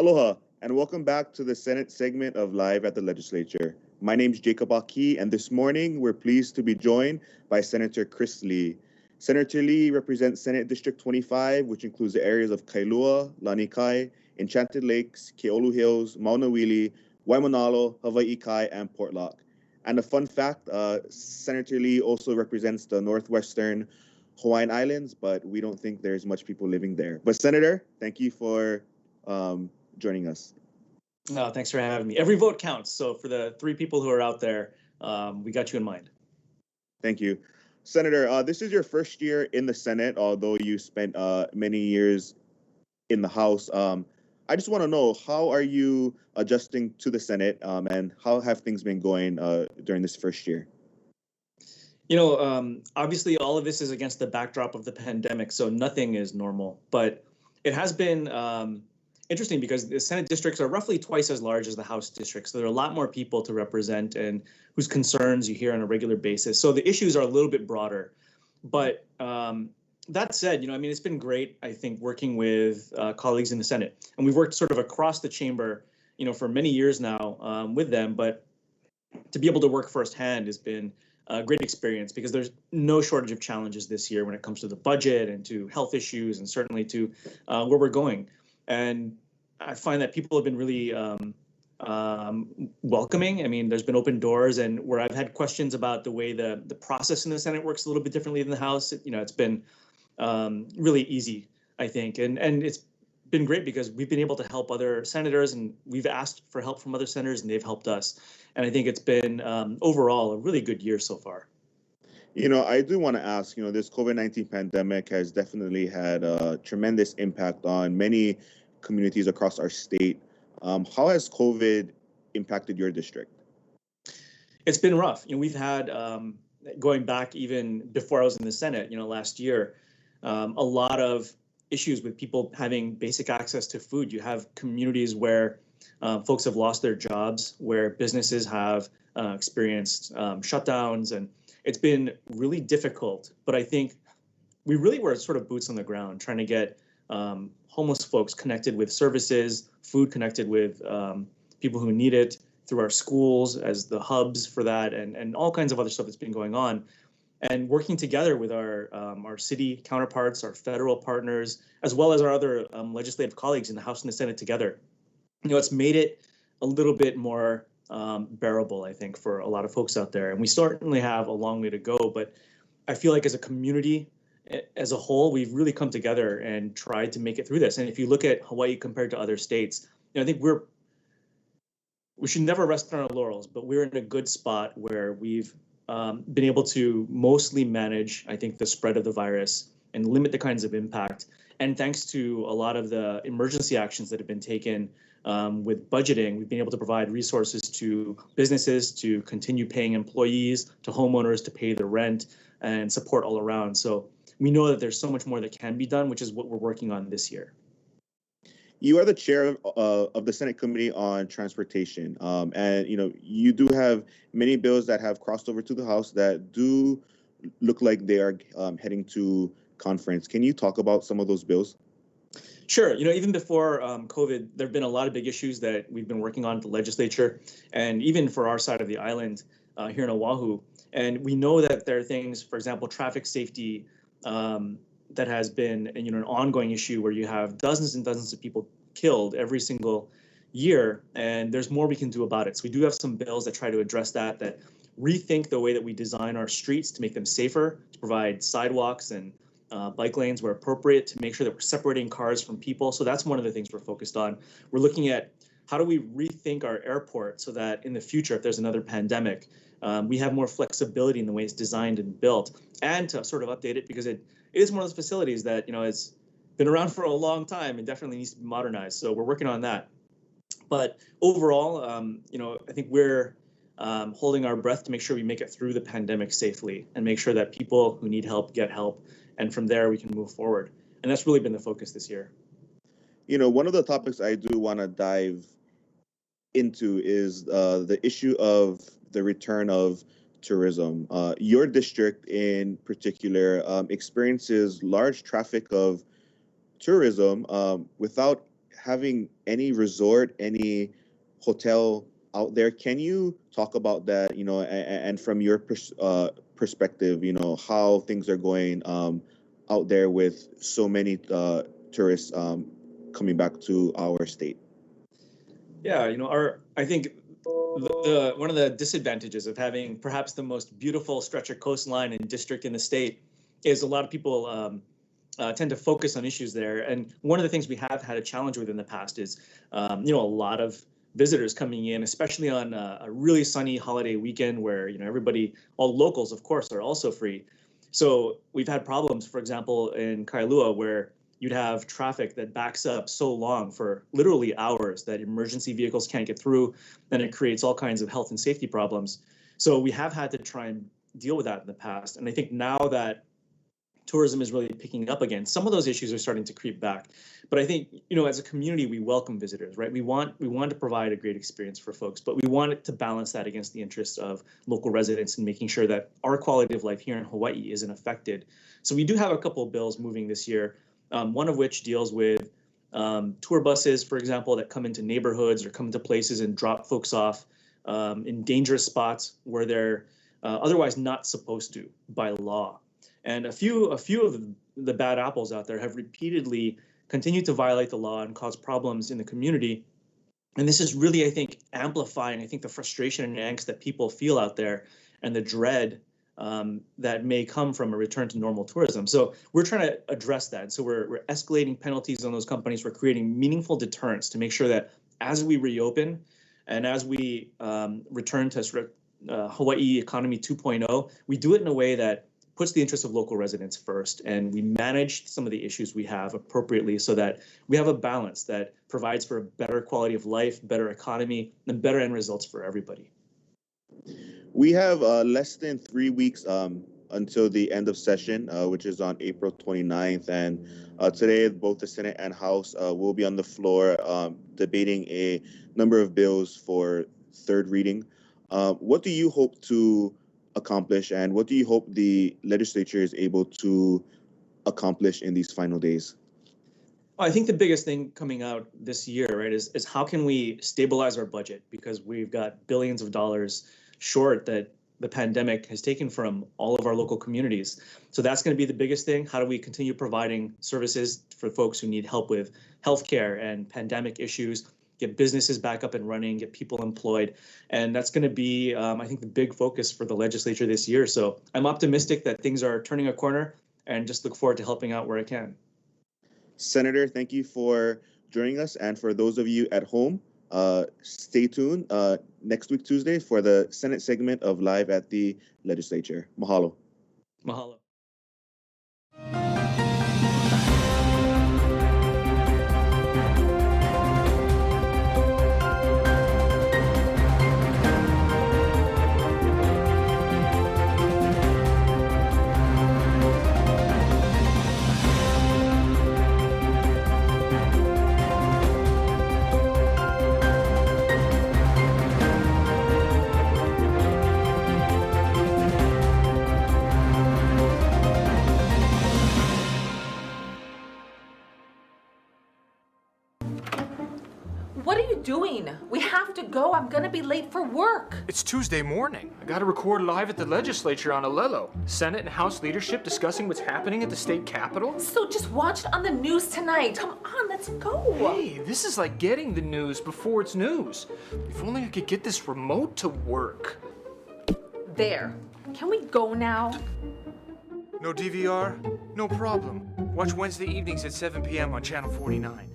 Aloha, and welcome back to the Senate segment of Live at the Legislature. My name is Jacob Aki, and this morning we're pleased to be joined by Senator Chris Lee. Senator Lee represents Senate District 25, which includes the areas of Kailua, Lanikai, Enchanted Lakes, Keolu Hills, Maunawili, Waimanalo, Hawaii Kai, and Portlock. And a fun fact, Senator Lee also represents the northwestern Hawaiian Islands, but we don't think there's much people living there. But Senator, thank you for joining us. Thanks for having me. Every vote counts. So for the three people who are out there, we got you in mind. Thank you. Senator, this is your first year in the Senate, although you spent many years in the House. I just want to know, how are you adjusting to the Senate, and how have things been going during this first year? Obviously all of this is against the backdrop of the pandemic, so nothing is normal. But it has been interesting because the Senate districts are roughly twice as large as the House districts. So there are a lot more people to represent and whose concerns you hear on a regular basis. So the issues are a little bit broader. But that said, it's been great, I think, working with colleagues in the Senate. And we've worked sort of across the chamber, for many years now with them. But to be able to work firsthand has been a great experience because there's no shortage of challenges this year when it comes to the budget and to health issues and certainly to where we're going. And I find that people have been really welcoming. There's been open doors, and where I've had questions about the way the process in the Senate works a little bit differently than the House, it's been really easy, I think. And it's been great because we've been able to help other senators, and we've asked for help from other senators, and they've helped us. And I think it's been overall a really good year so far. I do want to ask, this COVID-19 pandemic has definitely had a tremendous impact on many communities across our state. How has COVID impacted your district? It's been rough. We've had, going back even before I was in the Senate, last year, a lot of issues with people having basic access to food. You have communities where folks have lost their jobs, where businesses have experienced shutdowns, and it's been really difficult. But I think we really were sort of boots on the ground, trying to get homeless folks connected with services, food connected with people who need it, through our schools as the hubs for that, and all kinds of other stuff that's been going on. And working together with our city counterparts, our federal partners, as well as our other legislative colleagues in the House and the Senate together, it's made it a little bit more bearable, I think, for a lot of folks out there. And we certainly have a long way to go, but I feel like as a community, as a whole, we've really come together and tried to make it through this. And if you look at Hawaii compared to other states, I think we should never rest on our laurels, but we're in a good spot where we've been able to mostly manage, I think, the spread of the virus and limit the kinds of impact. And thanks to a lot of the emergency actions that have been taken with budgeting, we've been able to provide resources to businesses to continue paying employees, to homeowners to pay their rent, and support all around. So we know that there's so much more that can be done, which is what we're working on this year. You are the chair of the Senate Committee on Transportation, and you do have many bills that have crossed over to the House that do look like they are heading to conference. Can you talk about some of those bills? Sure. Even before COVID, there have been a lot of big issues that we've been working on at the legislature, and even for our side of the island here in Oahu. And we know that there are things, for example, traffic safety, that has been an ongoing issue where you have dozens and dozens of people killed every single year, and there's more we can do about it. So we do have some bills that try to address that rethink the way that we design our streets to make them safer, to provide sidewalks and bike lanes where appropriate, to make sure that we're separating cars from people. So that's one of the things we're focused on. We're looking at how do we rethink our airport so that in the future, if there's another pandemic, we have more flexibility in the way it's designed and built, and to sort of update it because it is one of those facilities that, it's been around for a long time and definitely needs to be modernized. So we're working on that. But overall, I think we're holding our breath to make sure we make it through the pandemic safely and make sure that people who need help get help. And from there, we can move forward. And that's really been the focus this year. One of the topics I do want to dive into is the issue of the return of tourism. Your district in particular experiences large traffic of tourism without having any resort, any hotel out there. Can you talk about that, and from your perspective, how things are going out there with so many tourists coming back to our state? Yeah, I think the one of the disadvantages of having perhaps the most beautiful stretch of coastline and district in the state is a lot of people tend to focus on issues there. And one of the things we have had a challenge with in the past is, a lot of visitors coming in, especially on a really sunny holiday weekend where, everybody, all locals, of course, are also free. So we've had problems, for example, in Kailua, where you'd have traffic that backs up so long for literally hours that emergency vehicles can't get through, and it creates all kinds of health and safety problems. So we have had to try and deal with that in the past. And I think now that tourism is really picking up again, some of those issues are starting to creep back. But I think, as a community, we welcome visitors, right? We want to provide a great experience for folks, but we want it to balance that against the interests of local residents and making sure that our quality of life here in Hawaii isn't affected. So we do have a couple of bills moving this year, one of which deals with tour buses, for example, that come into neighborhoods or come into places and drop folks off in dangerous spots where they're otherwise not supposed to by law. And a few of the bad apples out there have repeatedly continued to violate the law and cause problems in the community. And this is really, I think, amplifying, the frustration and angst that people feel out there and the dread that may come from a return to normal tourism. So we're trying to address that. So we're escalating penalties on those companies. We're creating meaningful deterrents to make sure that as we reopen and as we return to sort of Hawaii Economy 2.0, we do it in a way that puts the interests of local residents first, and we manage some of the issues we have appropriately so that we have a balance that provides for a better quality of life, better economy, and better end results for everybody. We have less than 3 weeks until the end of session, which is on April 29th. And today, both the Senate and House will be on the floor debating a number of bills for third reading. What do you hope to accomplish, and what do you hope the legislature is able to accomplish in these final days? Well, I think the biggest thing coming out this year, right, is how can we stabilize our budget, because we've got billions of dollars short that the pandemic has taken from all of our local communities. So that's going to be the biggest thing. How do we continue providing services for folks who need help with healthcare and pandemic issues, get businesses back up and running, get people employed? And that's going to be, I think, the big focus for the legislature this year. So I'm optimistic that things are turning a corner, and just look forward to helping out where I can. Senator, thank you for joining us. And for those of you at home, stay tuned next week, Tuesday, for the Senate segment of Live at the Legislature. Mahalo. Mahalo. What are you doing? We have to go. I'm gonna be late for work. It's Tuesday morning. I gotta record live at the legislature on Alelo. Senate and House leadership discussing what's happening at the state capitol. So just watch it on the news tonight. Come on, let's go. Hey, this is like getting the news before it's news. If only I could get this remote to work. There. Can we go now? No DVR? No problem. Watch Wednesday evenings at 7 p.m. on Channel 49.